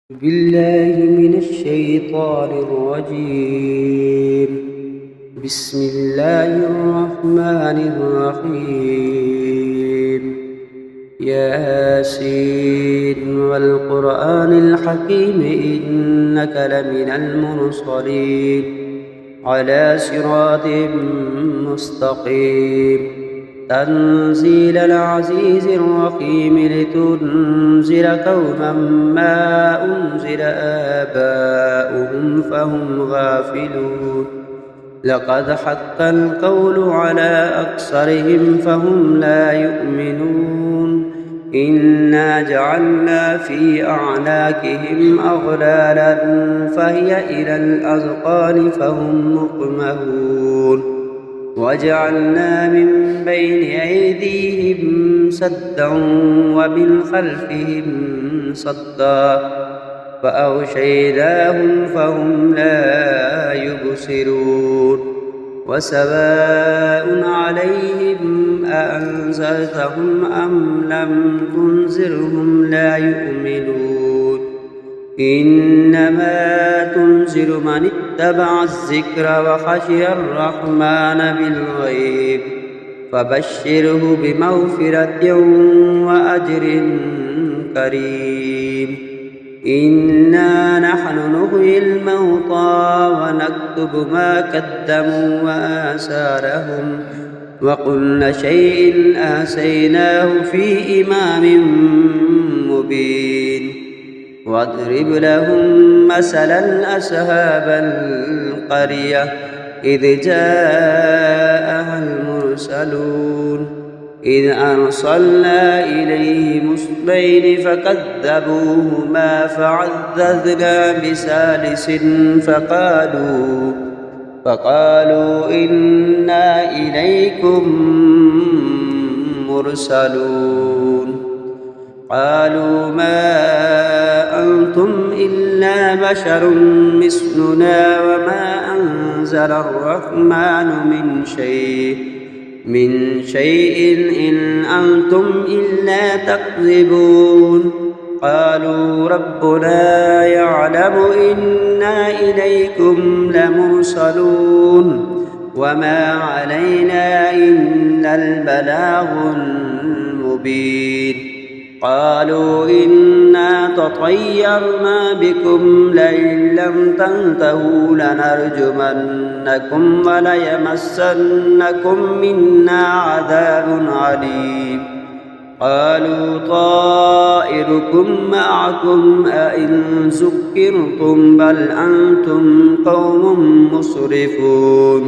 بالله من الشيطان الرجيم. بسم الله الرحمن الرحيم. ياسين والقرآن الحكيم إنك لمن المرسلين على صراط مستقيم. تنزيل العزيز الرحيم لتنذر قوما ما أنذر آباؤهم فهم غافلون. لقد حق القول على أكثرهم فهم لا يؤمنون. إنا جعلنا في أعناقهم أغلالا فهي إلى الأذقان فهم مقمحون. وجعلنا من بين أيديهم سدا ومن خلفهم صدا فأغشيناهم فهم لا يبصرون. وسواء عليهم أأنذرتهم أم لم تنذرهم لا يؤمنون. إنما تنذر من اتبع الذكر وخشي الرحمن بالغيب فبشره بمغفرة وأجر كريم. إنا نحن نحيي الموتى ونكتب ما قدموا وآثارهم وكل شيء أحصيناه في إمام مبين. واضرب لهم مثلا أصحاب القرية إذ جاءها المرسلون إذ أرسلنا إليهم اثنين فكذبوهما فعززنا بثالث فقالوا إنا إليكم مرسلون. قالوا ما أنتم إلا بشر مثلنا وما أنزل الرحمن من شيء إن أنتم إلا تكذبون. قالوا ربنا يعلم إنا إليكم لمرسلون وما علينا إلا البلاغ المبين. قالوا إنا تطيرنا بكم لئن لم تنتهوا لنرجمنكم وليمسنكم منا عذاب عليم. قالوا طائركم معكم أئن ذكرتم بل أنتم قوم مسرفون.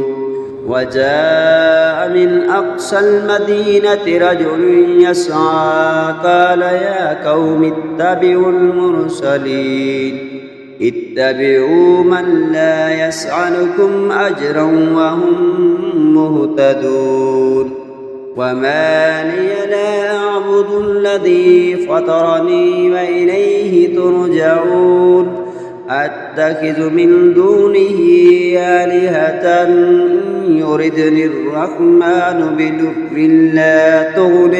وجاء من أقصى المدينة رجل يسعى قال يا قوم اتبعوا المرسلين اتبعوا من لا يسألكم أجرا وهم مهتدون. وما لي لا أعبد الذي فطرني وإليه ترجعون. أتخذ من دونه آلهة يردني الرحمن بضر لا تغن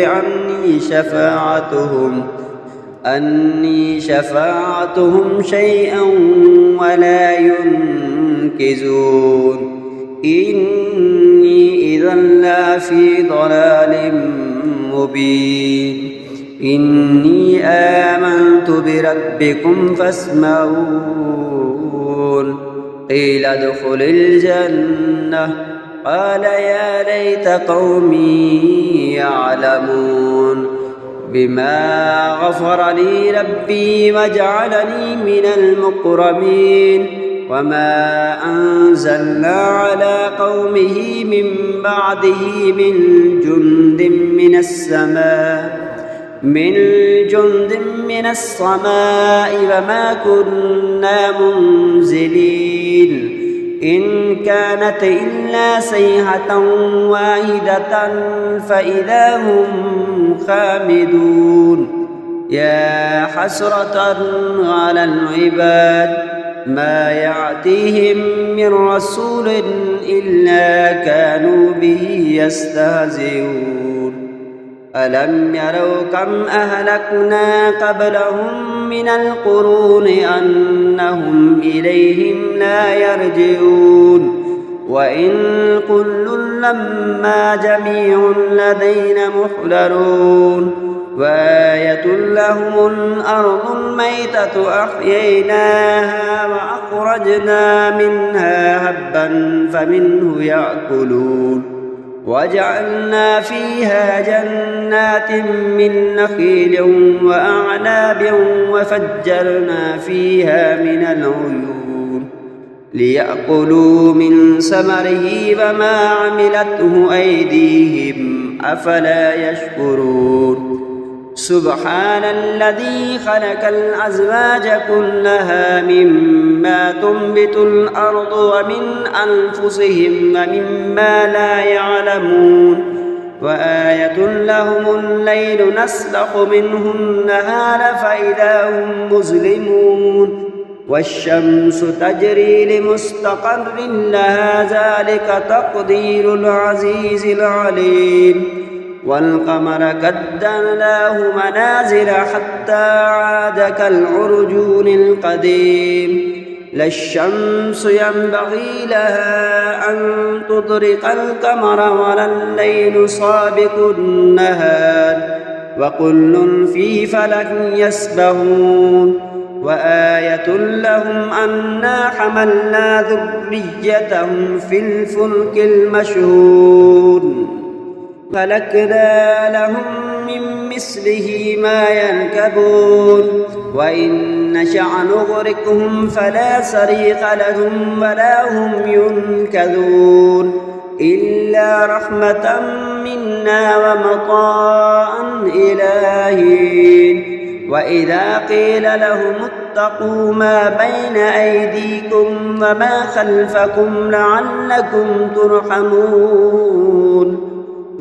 عني شفاعتهم شيئا ولا ينقذون. إني إذا لفي ضلال مبين. إني آمنت بربكم فاسمعون. قيل ادخل الجنة قال يا ليت قومي يعلمون بما غفر لي ربي وجعلني من المكرمين. وما أنزلنا على قومه من بعده من جند من السماء وما كنا منزلين. إن كانت إلا صيحة واحدة فإذا هم خامدون. يا حسرة على العباد ما يأتيهم من رسول إلا كانوا به يستهزئون. ألم يروا كم أهلكنا قبلهم من القرون أنهم إليهم لا يرجعون وإن كل لما جميع لدينا محضرون وآية لهم الأرض الميتة أحييناها وأخرجنا منها هبا فمنه يأكلون وجعلنا فيها جنات من نخيل وأعناب وفجرنا فيها من العيون ليأكلوا من ثمره وما عملته أيديهم أفلا يشكرون سبحان الذي خلق الأزواج كلها مما تنبت الأرض ومن أنفسهم ومما لا يعلمون وآية لهم الليل نسلخ منه النهار فإذا هم مظلمون والشمس تجري لمستقر لها ذلك تقدير العزيز العليم والقمر قدرناه منازل حتى عاد كالعرجون القديم لا الشمس ينبغي لها أن تدرك القمر ولا الليل سابق النهار وكل في فلك يسبحون وآية لهم أنا حملنا ذريتهم في الفلك المشحون خلقنا لهم من مثله ما يركبون وإن نشأ نغرقهم فلا صريخ لهم ولا هم ينقذون إلا رحمة منا ومطاعا إلى حين وإذا قيل لهم اتقوا ما بين أيديكم وما خلفكم لعلكم ترحمون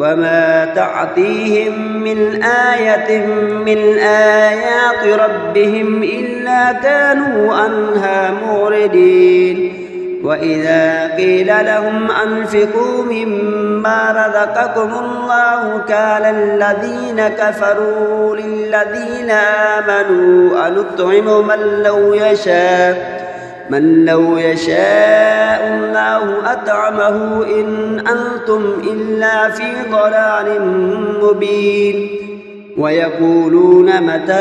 وما تعطيهم من آية من آيات ربهم إلا كانوا عنها معرضين وإذا قيل لهم أنفقوا مما رزقكم الله قال الذين كفروا للذين آمنوا أنطعم من لو يشاء الله أطعمه إن أنتم إلا في ضلال مبين ويقولون متى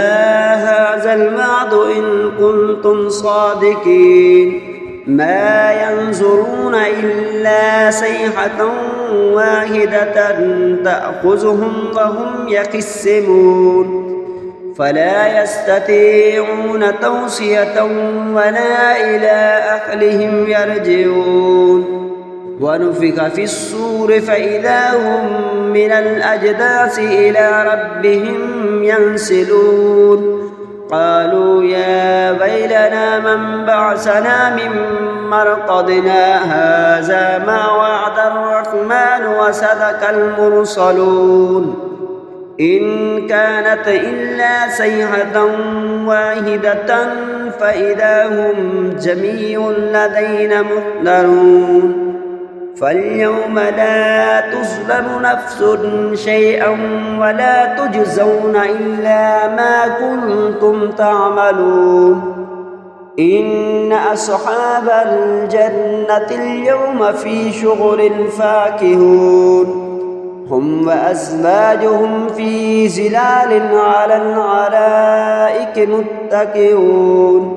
هذا الوعد إن كنتم صادقين ما ينظرون إلا صيحة واحدة تأخذهم وهم يخصمون فلا يستطيعون توصية ولا إلى أهلهم يرجعون ونفخ في الصور فإذا هم من الأجداث إلى ربهم ينسلون قالوا يا ويلنا من بعثنا من مرقدنا هذا ما وعد الرحمن وصدق المرسلون إن كانت إلا صيحة واحدة فإذا هم جميع لدينا محضرون فاليوم لا تظلم نفس شيئا ولا تجزون إلا ما كنتم تعملون إن أصحاب الجنة اليوم في شغل فاكهون هم وأزواجهم في ظلال على الأرائك متكئون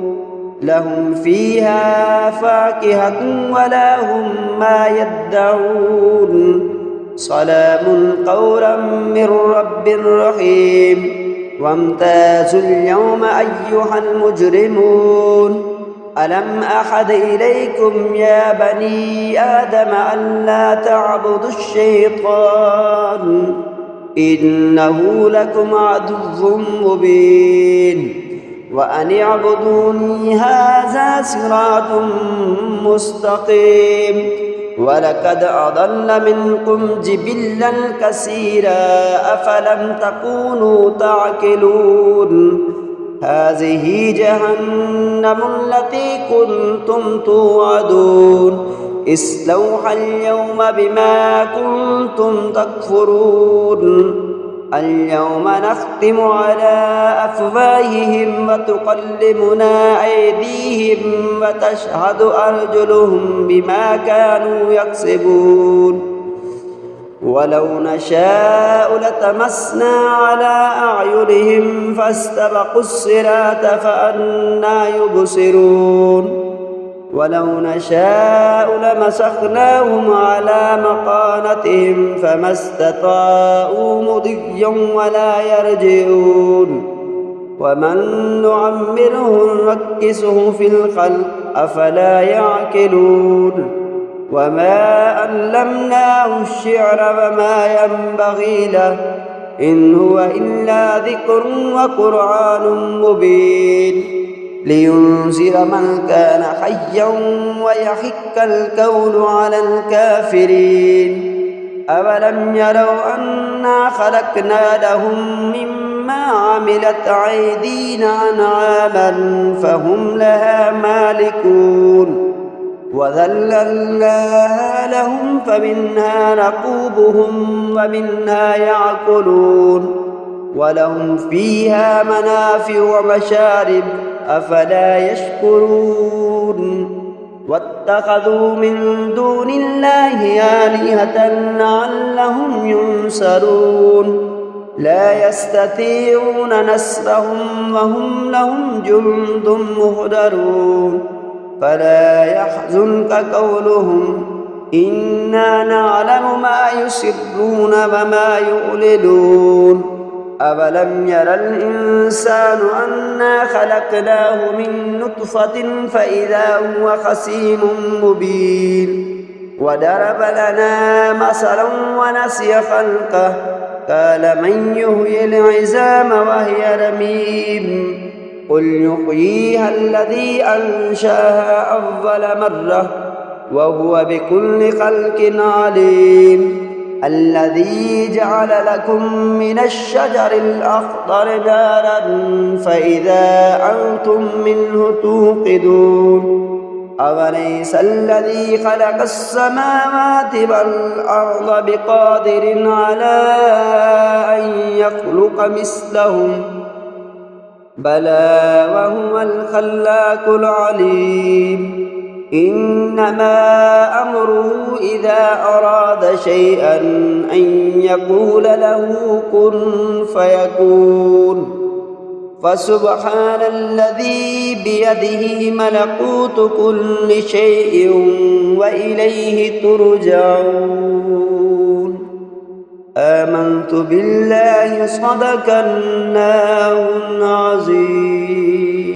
لهم فيها فاكهة ولا هم ما يدعون سلام قولا من رب رحيم وامتازوا اليوم أيها المجرمون ألم أحد إليكم يا بني آدم ألا تعبدوا الشيطان إنه لكم عدو مبين وأن اعبدوني هذا صراط مستقيم ولقد أضل منكم جبلا كثيرا أفلم تكونوا تعقلون هذه جهنم التي كنتم توعدون اصلوها اليوم بما كنتم تكفرون اليوم نختم على أفواههم وتكلمنا أيديهم وتشهد أرجلهم بما كانوا يكسبون ولو نشاء لطمسنا على أعينهم فاستبقوا الصراط فأنى يبصرون ولو نشاء لمسخناهم على مكانتهم فما استطاعوا مضيا ولا يرجعون ومن نعمره ننكسه في الخلق أفلا يعقلون وما علمناه الشعر وما ينبغي له إن هو إلا ذكر وقرآن مبين لينذر من كان حيا ويحق القول على الكافرين أولم يروا أنا خلقنا لهم مما عملت أيدينا أنعاما فهم لها مالكون وذللناها لهم فمنها ركوبهم ومنها يأكلون ولهم فيها منافع ومشارب أفلا يشكرون واتخذوا من دون الله آلهة لعلهم ينصرون لا يستطيعون نصرهم وهم لهم جند مهدرون فلا يحزنك قولهم إنا نعلم ما يسرون وما يعلنون أولم ير الإنسان أنا خلقناه من نطفة فإذا هو خصيم مبين وضرب لنا مثلا ونسي خلقه قال من يحيي العظام وهي رميم قل يحييها الذي أنشأها أول مرة وهو بكل خلق عليم الذي جعل لكم من الشجر الأخضر نارا فإذا أنتم منه توقدون أوليس الذي خلق السماوات والأرض بقادر على أن يخلق مثلهم بلى وهو الخلاق العليم إنما أمره إذا أراد شيئا أن يقول له كن فيكون فسبحان الذي بيده ملكوت كل شيء وإليه ترجعون آمنت بالله صدق الله العظيم.